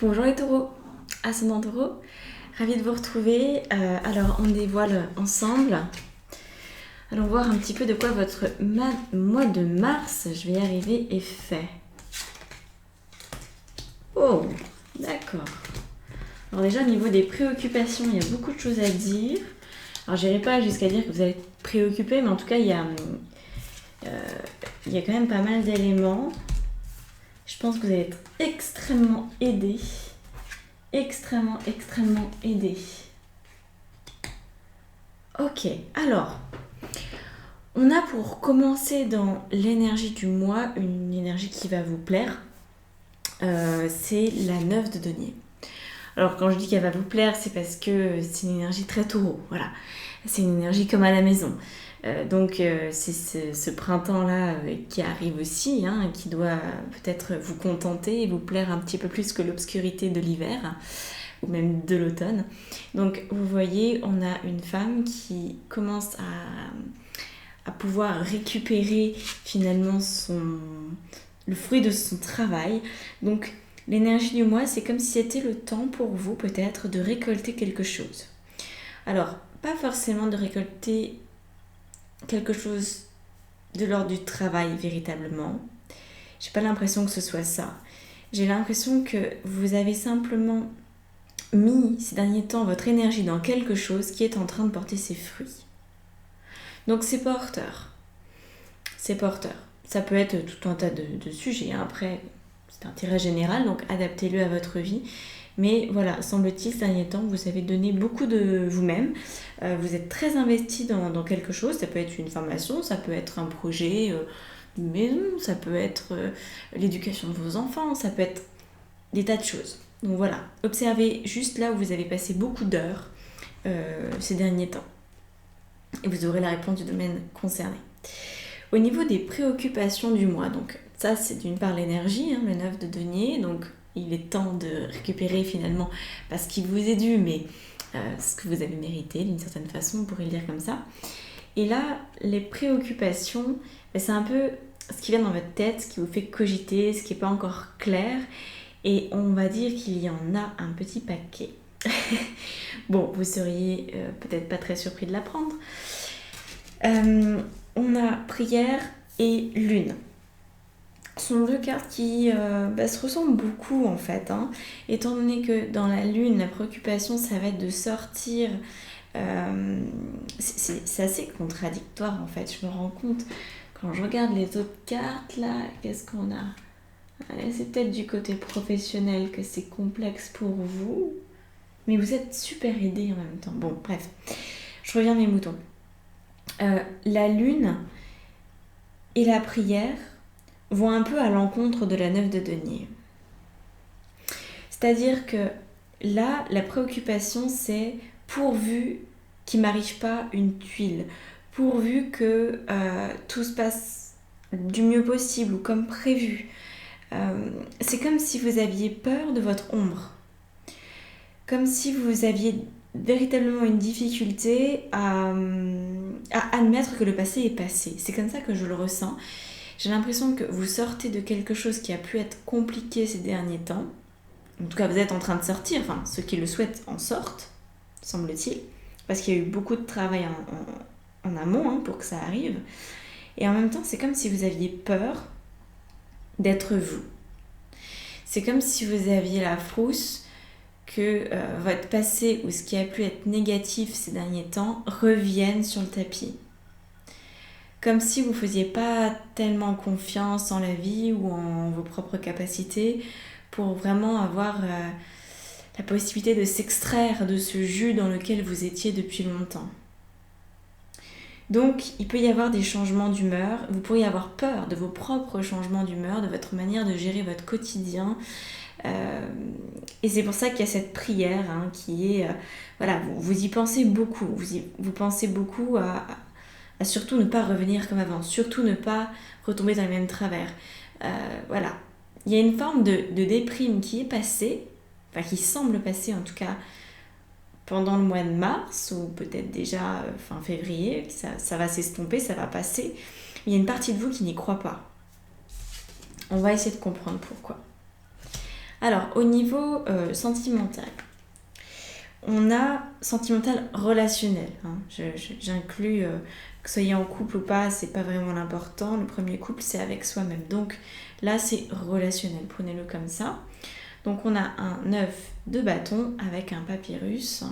Bonjour les taureaux, ascendant taureau, ravie de vous retrouver. Alors on dévoile ensemble. Allons voir un petit peu de quoi votre mois de mars, je vais y arriver, est fait. Oh, d'accord. Alors déjà au niveau des préoccupations, il y a beaucoup de choses à dire. Alors j'irai pas jusqu'à dire que vous allez être préoccupé, mais en tout cas il y a quand même pas mal d'éléments. Je pense que vous allez être extrêmement aidé. Extrêmement aidé. Ok, alors, on a pour commencer dans l'énergie du mois, une énergie qui va vous plaire. C'est la 9 de denier. Alors quand je dis qu'elle va vous plaire, c'est parce que c'est une énergie très taureau, voilà. C'est une énergie comme à la maison. Donc c'est ce printemps-là qui arrive aussi, qui doit peut-être vous contenter et vous plaire un petit peu plus que l'obscurité de l'hiver ou même de l'automne. Donc vous voyez, on a une femme qui commence à pouvoir récupérer finalement le fruit de son travail. Donc l'énergie du mois, c'est comme si c'était le temps pour vous peut-être de récolter quelque chose. Alors, pas forcément de récolter quelque chose de l'ordre du travail véritablement. J'ai pas l'impression que ce soit ça. J'ai l'impression que vous avez simplement mis ces derniers temps votre énergie dans quelque chose qui est en train de porter ses fruits. Donc c'est porteur. C'est porteur. Ça peut être tout un tas de sujets. Après, c'est d'intérêt général, donc adaptez-le à votre vie. Mais voilà, semble-t-il, ces derniers temps, vous avez donné beaucoup de vous-même. Vous êtes très investi dans quelque chose. Ça peut être une formation, ça peut être un projet de maison, ça peut être l'éducation de vos enfants, ça peut être des tas de choses. Donc voilà, observez juste là où vous avez passé beaucoup d'heures ces derniers temps. Et vous aurez la réponse du domaine concerné. Au niveau des préoccupations du mois, donc ça c'est d'une part l'énergie, le 9 de denier, donc il est temps de récupérer finalement, pas ce qui vous est dû, mais ce que vous avez mérité d'une certaine façon, on pourrait le dire comme ça. Et là, les préoccupations, c'est un peu ce qui vient dans votre tête, ce qui vous fait cogiter, ce qui n'est pas encore clair, et on va dire qu'il y en a un petit paquet. Bon, vous seriez peut-être pas très surpris de l'apprendre. On a prière et lune. Ce sont deux cartes qui se ressemblent beaucoup en fait, étant donné que dans la lune, la préoccupation, ça va être de sortir. C'est assez contradictoire en fait, je me rends compte. Quand je regarde les autres cartes là, qu'est-ce qu'on a ? C'est peut-être du côté professionnel que c'est complexe pour vous, mais vous êtes super aidé en même temps. Bon, bref, je reviens à mes moutons. La lune et la prière vont un peu à l'encontre de la 9 de denier. C'est-à-dire que là, la préoccupation, c'est pourvu qu'il ne m'arrive pas une tuile, pourvu que tout se passe du mieux possible ou comme prévu. C'est comme si vous aviez peur de votre ombre, comme si vous aviez véritablement une difficulté à admettre que le passé est passé. C'est comme ça que je le ressens. J'ai l'impression que vous sortez de quelque chose qui a pu être compliqué ces derniers temps. En tout cas, vous êtes en train de sortir. Enfin, ceux qui le souhaitent en sortent, semble-t-il. Parce qu'il y a eu beaucoup de travail en amont pour que ça arrive. Et en même temps, c'est comme si vous aviez peur d'être vous. C'est comme si vous aviez la frousse que votre passé ou ce qui a pu être négatif ces derniers temps revienne sur le tapis. Comme si vous ne faisiez pas tellement confiance en la vie ou en vos propres capacités pour vraiment avoir la possibilité de s'extraire de ce jus dans lequel vous étiez depuis longtemps. Donc, il peut y avoir des changements d'humeur. Vous pourriez avoir peur de vos propres changements d'humeur, de votre manière de gérer votre quotidien. Et c'est pour ça qu'il y a cette prière qui est... vous y pensez beaucoup. Vous pensez beaucoup à surtout ne pas revenir comme avant, surtout ne pas retomber dans les mêmes travers. Il y a une forme de déprime qui est passée, enfin qui semble passer en tout cas pendant le mois de mars, ou peut-être déjà fin février, ça va s'estomper, ça va passer. Il y a une partie de vous qui n'y croit pas. On va essayer de comprendre pourquoi. Alors, au niveau sentimental, on a sentimental relationnel. Hein. J'inclus que vous soyez en couple ou pas, c'est pas vraiment l'important. Le premier couple, c'est avec soi-même. Donc là, c'est relationnel. Prenez-le comme ça. Donc on a un 9 de bâton avec un papyrus.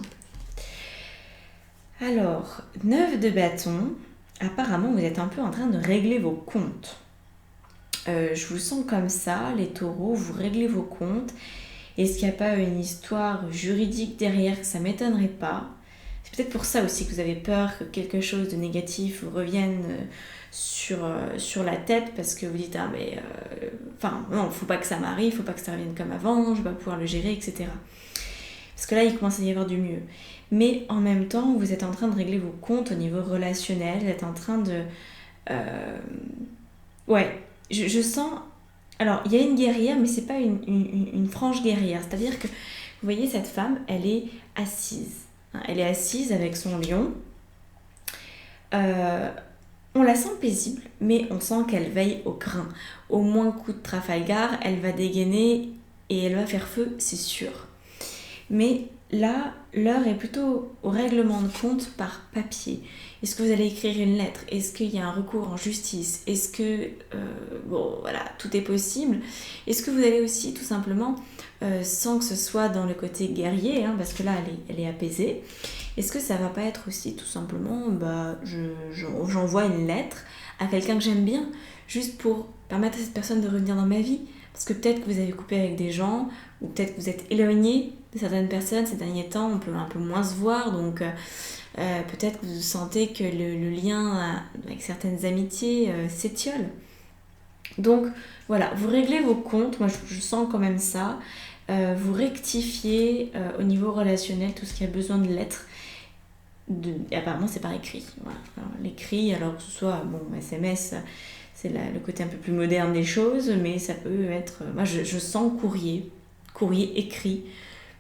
Alors, 9 de bâton, apparemment vous êtes un peu en train de régler vos comptes. Je vous sens comme ça, les taureaux, vous réglez vos comptes. Est-ce qu'il n'y a pas une histoire juridique derrière que ça ne m'étonnerait pas? C'est peut-être pour ça aussi que vous avez peur que quelque chose de négatif vous revienne sur la tête, parce que vous dites non, faut pas que ça m'arrive, faut pas que ça revienne comme avant, je vais pas pouvoir le gérer, etc. Parce que là, il commence à y avoir du mieux. Mais en même temps, vous êtes en train de régler vos comptes au niveau relationnel, vous êtes en train de... je sens... Alors, il y a une guerrière, mais c'est pas une franche guerrière. C'est-à-dire que, vous voyez, cette femme, elle est assise. Elle est assise avec son lion. On la sent paisible, mais on sent qu'elle veille au grain. Au moins coup de Trafalgar, elle va dégainer et elle va faire feu, c'est sûr. Mais là, l'heure est plutôt au règlement de compte par papier. Est-ce que vous allez écrire une lettre? Est-ce qu'il y a un recours en justice? Est-ce que, tout est possible? Est-ce que vous allez aussi, tout simplement, sans que ce soit dans le côté guerrier, parce que là, elle est apaisée, est-ce que ça va pas être aussi, tout simplement, j'envoie une lettre à quelqu'un que j'aime bien, juste pour permettre à cette personne de revenir dans ma vie? Parce que peut-être que vous avez coupé avec des gens, ou peut-être que vous êtes éloigné de certaines personnes ces derniers temps, on peut un peu moins se voir, donc peut-être que vous sentez que le lien avec certaines amitiés s'étiole. Donc voilà, vous réglez vos comptes, moi je sens quand même ça, vous rectifiez au niveau relationnel tout ce qui a besoin de l'être. Apparemment c'est par écrit. Voilà. Alors, l'écrit, alors que ce soit SMS, c'est le côté un peu plus moderne des choses, mais ça peut être... moi je sens courrier écrit,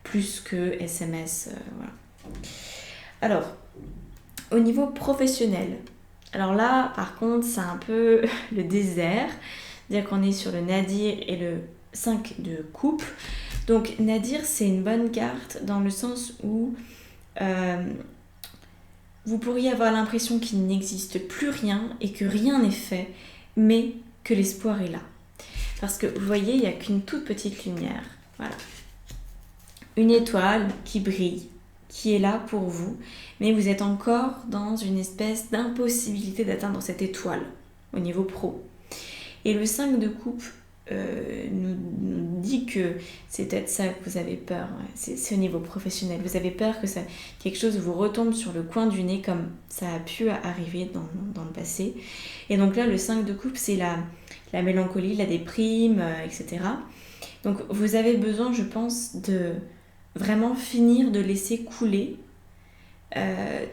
plus que SMS. Voilà. Alors, au niveau professionnel, alors là par contre c'est un peu le désert, c'est-à-dire qu'on est sur le nadir et le 5 de coupe. Donc nadir, c'est une bonne carte dans le sens où vous pourriez avoir l'impression qu'il n'existe plus rien et que rien n'est fait, mais que l'espoir est là. Parce que vous voyez, il n'y a qu'une toute petite lumière. Voilà. Une étoile qui brille, qui est là pour vous, mais vous êtes encore dans une espèce d'impossibilité d'atteindre cette étoile au niveau pro. Et le 5 de coupe nous dit que c'est peut-être ça que vous avez peur, c'est au niveau professionnel. Vous avez peur que quelque chose vous retombe sur le coin du nez comme ça a pu arriver dans le passé. Et donc là, le 5 de coupe, c'est la mélancolie, la déprime, etc. Donc vous avez besoin, je pense, de vraiment finir de laisser couler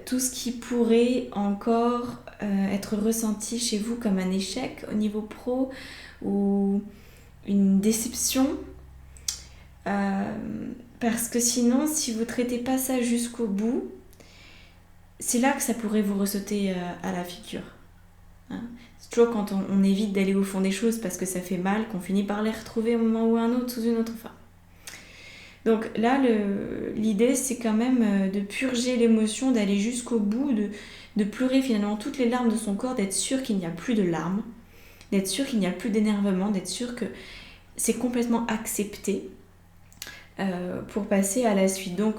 tout ce qui pourrait encore être ressenti chez vous comme un échec au niveau pro ou une déception, parce que sinon, si vous ne traitez pas ça jusqu'au bout, c'est là que ça pourrait vous ressauter à la figure. C'est toujours quand on évite d'aller au fond des choses parce que ça fait mal qu'on finit par les retrouver à un moment ou à un autre sous une autre forme. Donc là, l'idée, c'est quand même de purger l'émotion, d'aller jusqu'au bout, de pleurer finalement toutes les larmes de son corps, d'être sûr qu'il n'y a plus de larmes, d'être sûr qu'il n'y a plus d'énervement, d'être sûr que c'est complètement accepté pour passer à la suite. Donc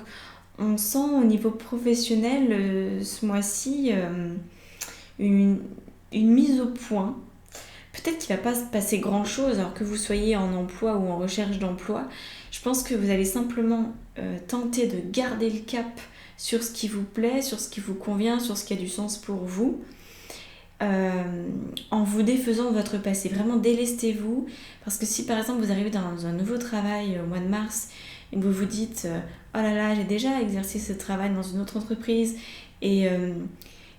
on sent au niveau professionnel ce mois-ci une mise au point. Peut-être qu'il ne va pas se passer grand-chose alors que vous soyez en emploi ou en recherche d'emploi. Je pense que vous allez simplement tenter de garder le cap sur ce qui vous plaît, sur ce qui vous convient, sur ce qui a du sens pour vous, en vous défaisant de votre passé. Vraiment délestez-vous, parce que si par exemple vous arrivez dans un nouveau travail au mois de mars et que vous vous dites oh là là, j'ai déjà exercé ce travail dans une autre entreprise et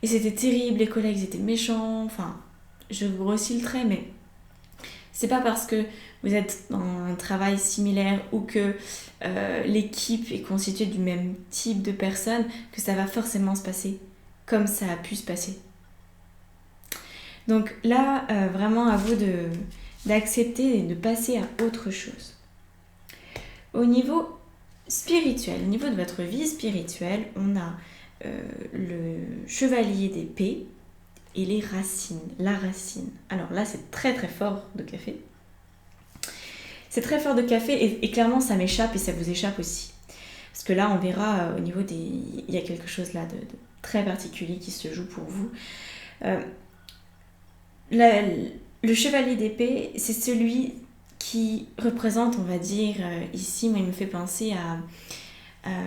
c'était terrible, les collègues étaient méchants, enfin je vous grossis le trait, mais c'est pas parce que vous êtes dans un travail similaire ou que l'équipe est constituée du même type de personnes que ça va forcément se passer comme ça a pu se passer. Donc là, vraiment à vous d'accepter et de passer à autre chose. Au niveau spirituel, au niveau de votre vie spirituelle, on a le chevalier d'épée et les racines, la racine. Alors là, c'est très très fort de café. C'est très fort de café et clairement ça m'échappe et ça vous échappe aussi. Parce que là, on verra au niveau des... Il y a quelque chose là de très particulier qui se joue pour vous. Le chevalier d'épée, c'est celui qui représente, on va dire, ici, moi il me fait penser à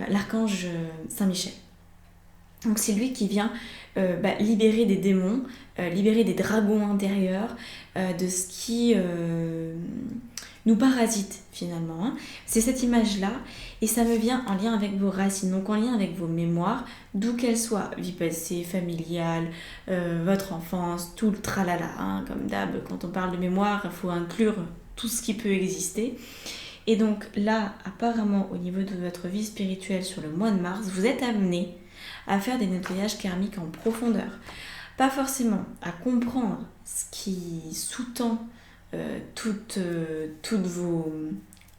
l'archange Saint-Michel. Donc c'est lui qui vient libérer des démons, libérer des dragons intérieurs, de ce qui nous parasite finalement. Hein. C'est cette image-là et ça me vient en lien avec vos racines, donc en lien avec vos mémoires, d'où qu'elles soient, vie passée, familiale, votre enfance, tout le tralala. Hein, comme d'hab, quand on parle de mémoire, il faut inclure tout ce qui peut exister. Et donc là, apparemment, au niveau de votre vie spirituelle sur le mois de mars, vous êtes amené à faire des nettoyages karmiques en profondeur. Pas forcément à comprendre ce qui sous-tend toutes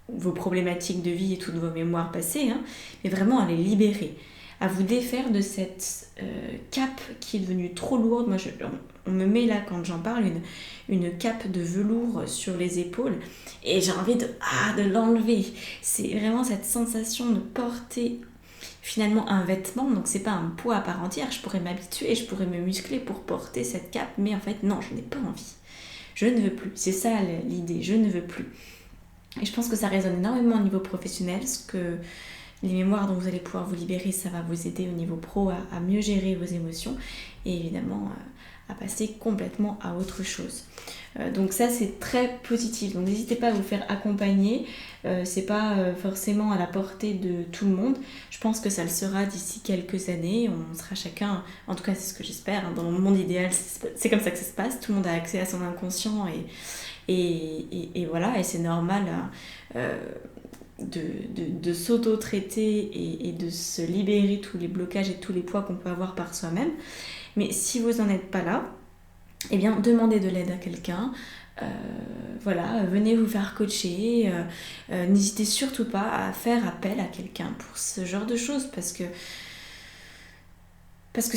vos problématiques de vie et toutes vos mémoires passées, hein, mais vraiment à les libérer, à vous défaire de cette cape qui est devenue trop lourde. Moi, on me met là, quand j'en parle, une cape de velours sur les épaules et j'ai envie de l'enlever. C'est vraiment cette sensation de porter finalement un vêtement, donc c'est pas un poids à part entière. Je pourrais m'habituer, je pourrais me muscler pour porter cette cape, mais en fait non, je n'ai pas envie. Je ne veux plus, c'est ça l'idée, je ne veux plus. Et je pense que ça résonne énormément au niveau professionnel, parce que les mémoires dont vous allez pouvoir vous libérer, ça va vous aider au niveau pro à mieux gérer vos émotions et évidemment à passer complètement à autre chose. Donc ça c'est très positif, donc n'hésitez pas à vous faire accompagner, c'est pas forcément à la portée de tout le monde, je pense que ça le sera d'ici quelques années, on sera chacun, en tout cas c'est ce que j'espère, hein, dans mon monde idéal c'est comme ça que ça se passe, tout le monde a accès à son inconscient et voilà, et c'est normal de s'auto-traiter et de se libérer tous les blocages et tous les poids qu'on peut avoir par soi-même. Mais si vous n'en êtes pas là, eh bien demandez de l'aide à quelqu'un, venez vous faire coacher, n'hésitez surtout pas à faire appel à quelqu'un pour ce genre de choses, parce que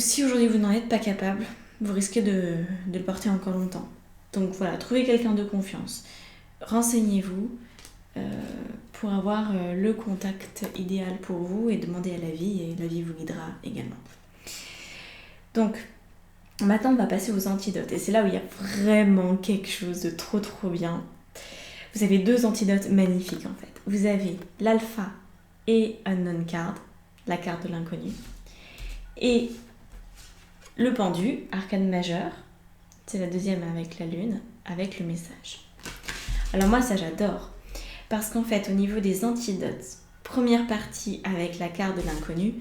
si aujourd'hui vous n'en êtes pas capable, vous risquez de le porter encore longtemps. Donc voilà, trouvez quelqu'un de confiance, renseignez-vous pour avoir le contact idéal pour vous et demandez à la vie, et la vie vous guidera également. Donc, maintenant on va passer aux antidotes, et c'est là où il y a vraiment quelque chose de trop trop bien. Vous avez 2 antidotes magnifiques en fait. Vous avez l'alpha et unknown card, la carte de l'inconnu, et le pendu, arcane majeur, c'est la deuxième avec la lune, avec le message. Alors moi ça j'adore, parce qu'en fait au niveau des antidotes, première partie avec la carte de l'inconnu,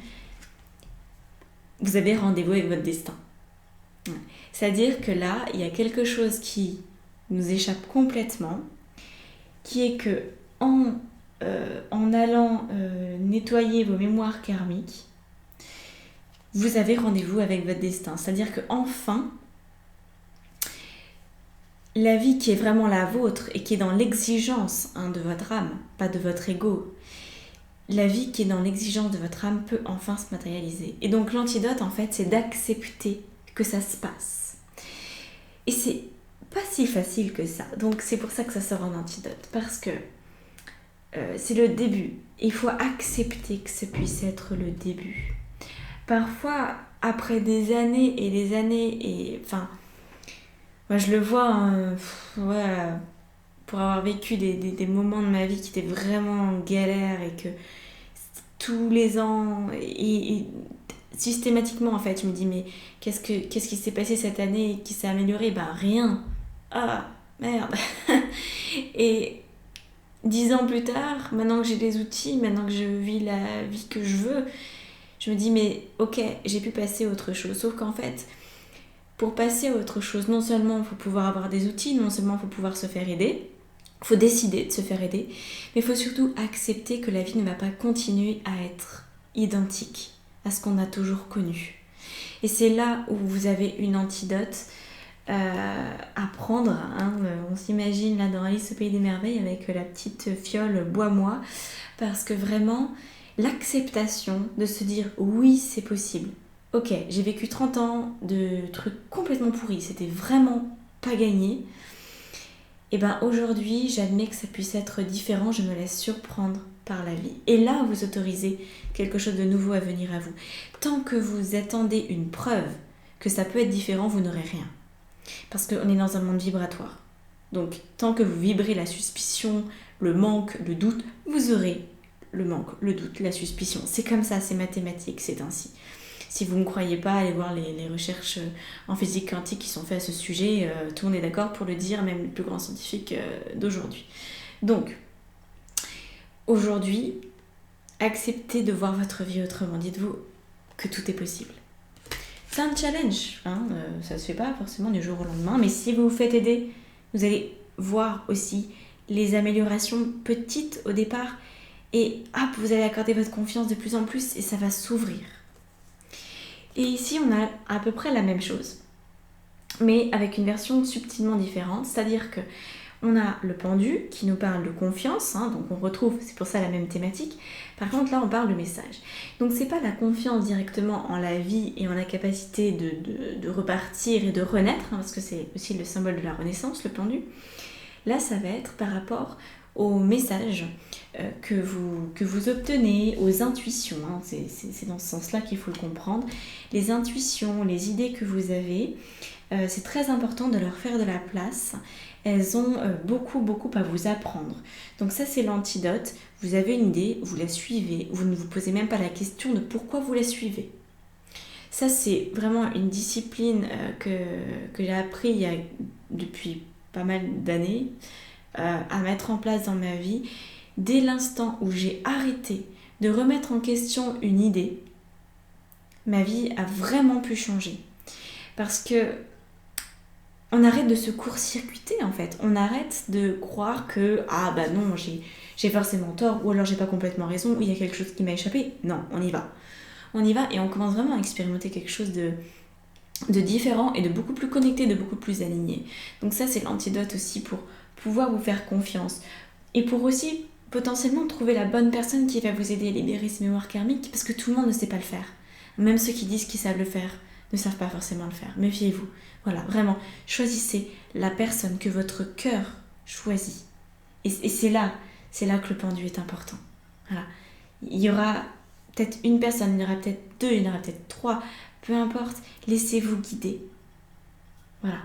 vous avez rendez-vous avec votre destin. C'est-à-dire que là, il y a quelque chose qui nous échappe complètement, qui est que en allant nettoyer vos mémoires karmiques, vous avez rendez-vous avec votre destin. C'est-à-dire que enfin, la vie qui est vraiment la vôtre et qui est dans l'exigence de votre âme, pas de votre ego, la vie qui est dans l'exigence de votre âme peut enfin se matérialiser. Et donc l'antidote, en fait, c'est d'accepter que ça se passe. Et c'est pas si facile que ça. Donc c'est pour ça que ça sort en antidote. Parce que c'est le début. Il faut accepter que ça puisse être le début. Parfois, après des années et des années, et enfin, moi je le vois, pour avoir vécu des moments de ma vie qui étaient vraiment en galère et que tous les ans et systématiquement en fait je me dis mais qu'est-ce qui s'est passé cette année qui s'est amélioré? Ben rien. Ah merde. Et 10 ans plus tard, maintenant que j'ai des outils, maintenant que je vis la vie que je veux, je me dis mais ok, j'ai pu passer à autre chose. Sauf qu'en fait, pour passer à autre chose, non seulement il faut pouvoir avoir des outils, non seulement il faut pouvoir se faire aider, il faut décider de se faire aider, mais il faut surtout accepter que la vie ne va pas continuer à être identique à ce qu'on a toujours connu. Et c'est là où vous avez une antidote apprendre. On s'imagine là dans Alice au Pays des Merveilles avec la petite fiole bois-moi, parce que vraiment, l'acceptation de se dire oui, c'est possible. Ok, j'ai vécu 30 ans de trucs complètement pourris, c'était vraiment pas gagné. Et ben aujourd'hui, j'admets que ça puisse être différent, je me laisse surprendre par la vie. Et là, vous autorisez quelque chose de nouveau à venir à vous. Tant que vous attendez une preuve que ça peut être différent, vous n'aurez rien. Parce qu'on est dans un monde vibratoire. Donc, tant que vous vibrez la suspicion, le manque, le doute, vous aurez le manque, le doute, la suspicion. C'est comme ça, c'est mathématique, c'est ainsi. Si vous ne me croyez pas, allez voir les recherches en physique quantique qui sont faites à ce sujet. Tout le monde est d'accord pour le dire, même les plus grands scientifiques d'aujourd'hui. Donc, aujourd'hui, acceptez de voir votre vie autrement. Dites-vous que tout est possible. C'est un challenge, ça ne se fait pas forcément du jour au lendemain, mais si vous vous faites aider, vous allez voir aussi les améliorations petites au départ et hop, vous allez accorder votre confiance de plus en plus et ça va s'ouvrir. Et ici, on a à peu près la même chose, mais avec une version subtilement différente, c'est-à-dire que on a le pendu qui nous parle de confiance, donc on retrouve, c'est pour ça la même thématique. Par contre là on parle de message. Donc c'est pas la confiance directement en la vie et en la capacité de repartir et de renaître, parce que c'est aussi le symbole de la renaissance, le pendu. Là ça va être par rapport aux messages que vous obtenez, aux intuitions, c'est dans ce sens-là qu'il faut le comprendre. Les intuitions, les idées que vous avez, c'est très important de leur faire de la place. Elles ont beaucoup à vous apprendre. Donc ça c'est l'antidote. Vous avez une idée, vous la suivez. Vous ne vous posez même pas la question de pourquoi vous la suivez. Ça c'est vraiment une discipline que j'ai appris depuis pas mal d'années à mettre en place dans ma vie. Dès l'instant où j'ai arrêté de remettre en question une idée, ma vie a vraiment pu changer. Parce que on arrête de se court-circuiter en fait. On arrête de croire que non, j'ai forcément tort, ou alors j'ai pas complètement raison, ou il y a quelque chose qui m'a échappé. Non, on y va. On y va et on commence vraiment à expérimenter quelque chose de différent et de beaucoup plus connecté, de beaucoup plus aligné. Donc ça c'est l'antidote aussi pour pouvoir vous faire confiance. Et pour aussi potentiellement trouver la bonne personne qui va vous aider à libérer ces mémoires karmiques, parce que tout le monde ne sait pas le faire. Même ceux qui disent qu'ils savent le faire ne savent pas forcément le faire. Méfiez-vous. Voilà, vraiment, choisissez la personne que votre cœur choisit. Et c'est là que le pendu est important. Voilà. Il y aura peut-être une personne, il y aura peut-être deux, il y en aura peut-être trois, peu importe, laissez-vous guider. Voilà.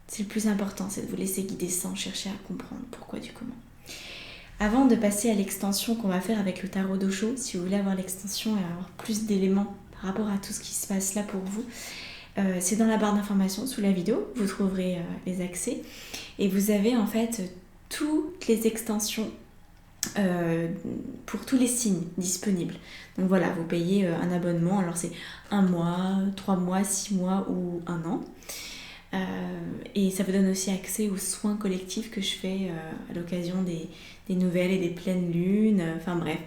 C'est le plus important, c'est de vous laisser guider sans chercher à comprendre pourquoi du comment. Avant de passer à l'extension qu'on va faire avec le tarot d'Osho, si vous voulez avoir l'extension et avoir plus d'éléments par rapport à tout ce qui se passe là pour vous, c'est dans la barre d'informations sous la vidéo, vous trouverez les accès et vous avez en fait toutes les extensions pour tous les signes disponibles. Donc voilà, vous payez un abonnement, alors c'est 1 mois, 3 mois, 6 mois ou 1 an. Et ça vous donne aussi accès aux soins collectifs que je fais à l'occasion des nouvelles et des pleines lunes. Enfin bref,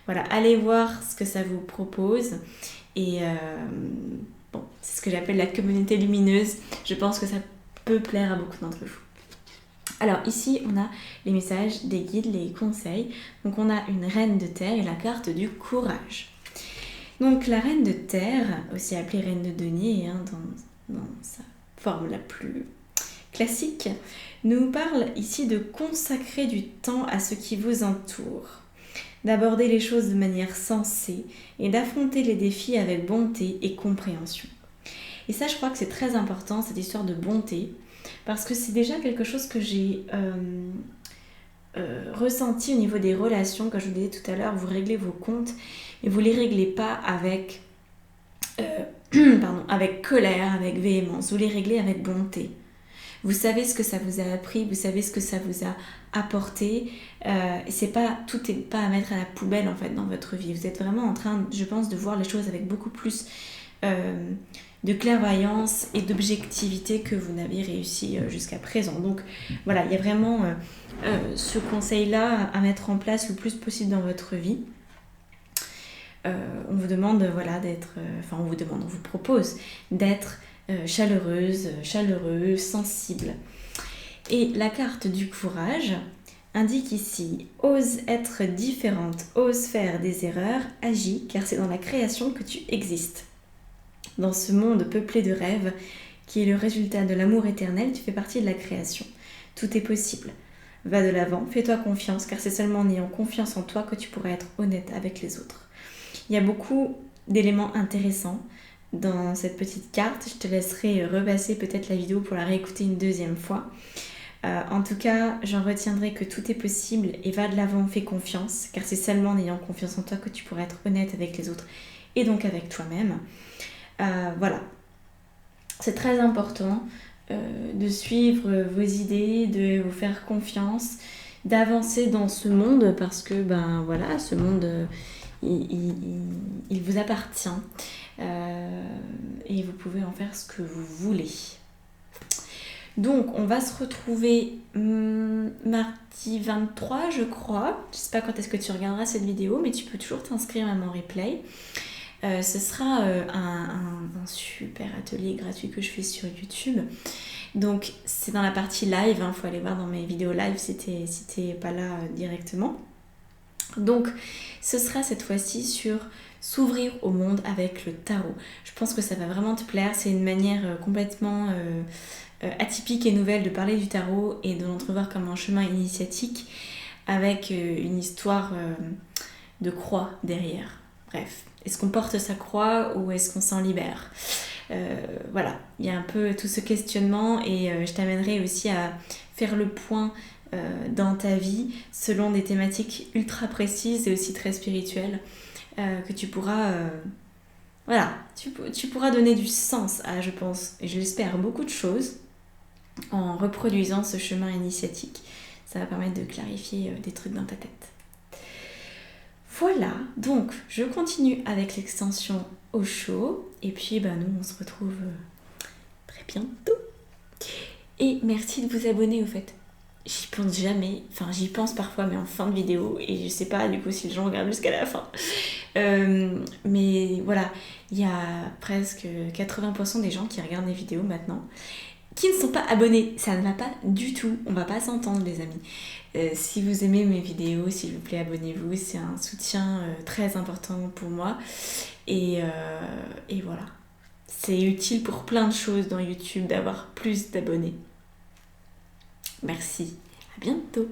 voilà, allez voir ce que ça vous propose. Et c'est ce que j'appelle la communauté lumineuse. Je pense que ça peut plaire à beaucoup d'entre vous. Alors ici, on a les messages des guides, les conseils. Donc on a une reine de terre et la carte du courage. Donc la reine de terre, aussi appelée reine de denier dans sa forme la plus classique, nous parle ici de consacrer du temps à ce qui vous entoure, d'aborder les choses de manière sensée et d'affronter les défis avec bonté et compréhension. Et ça, je crois que c'est très important, cette histoire de bonté, parce que c'est déjà quelque chose que j'ai ressenti au niveau des relations. Comme je vous disais tout à l'heure, vous réglez vos comptes et vous ne les réglez pas avec colère, avec véhémence, vous les réglez avec bonté. Vous savez ce que ça vous a appris, vous savez ce que ça vous a apporté. Tout n'est pas à mettre à la poubelle en fait dans votre vie. Vous êtes vraiment en train, je pense, de voir les choses avec beaucoup plus de clairvoyance et d'objectivité que vous n'avez réussi jusqu'à présent. Donc voilà, il y a vraiment ce conseil-là à mettre en place le plus possible dans votre vie. On vous demande on vous propose d'être chaleureuse, chaleureux, sensible. Et la carte du courage indique ici: ose être différente, ose faire des erreurs, agis, car c'est dans la création que tu existes. Dans ce monde peuplé de rêves, qui est le résultat de l'amour éternel, tu fais partie de la création. Tout est possible. Va de l'avant, fais-toi confiance, car c'est seulement en ayant confiance en toi que tu pourras être honnête avec les autres. Il y a beaucoup d'éléments intéressants dans cette petite carte. Je te laisserai repasser peut-être la vidéo pour la réécouter une deuxième fois. En tout cas, j'en retiendrai que tout est possible et va de l'avant, fais confiance, car c'est seulement en ayant confiance en toi que tu pourras être honnête avec les autres et donc avec toi-même. Voilà. C'est très important de suivre vos idées, de vous faire confiance, d'avancer dans ce monde parce que voilà, ce monde il vous appartient et vous pouvez en faire ce que vous voulez. Donc on va se retrouver mardi 23 je crois. Je sais pas quand est-ce que tu regarderas cette vidéo, mais tu peux toujours t'inscrire à mon replay. Ce sera un super atelier gratuit que je fais sur YouTube. Donc c'est dans la partie live, il faut aller voir dans mes vidéos live si t'es pas là directement. Donc ce sera cette fois-ci sur s'ouvrir au monde avec le tarot. Je pense que ça va vraiment te plaire, c'est une manière complètement atypique et nouvelle de parler du tarot et de l'entrevoir comme un chemin initiatique avec une histoire de croix derrière. Bref, est-ce qu'on porte sa croix ou est-ce qu'on s'en libère ? Voilà, il y a un peu tout ce questionnement et je t'amènerai aussi à faire le point dans ta vie selon des thématiques ultra précises et aussi très spirituelles que tu pourras tu pourras donner du sens à, je pense, et je l'espère, beaucoup de choses en reproduisant ce chemin initiatique. Ça va permettre de clarifier des trucs dans ta tête. Voilà, donc je continue avec l'extension au chaud et puis nous on se retrouve très bientôt. Et merci de vous abonner au fait. J'y pense jamais, enfin j'y pense parfois mais en fin de vidéo et je sais pas du coup si les gens regardent jusqu'à la fin. Mais voilà, il y a presque 80% des gens qui regardent les vidéos maintenant qui ne sont pas abonnés. Ça ne va pas du tout, on va pas s'entendre les amis. Si vous aimez mes vidéos, s'il vous plaît abonnez-vous, c'est un soutien très important pour moi. Et voilà, c'est utile pour plein de choses dans YouTube d'avoir plus d'abonnés. Merci, à bientôt.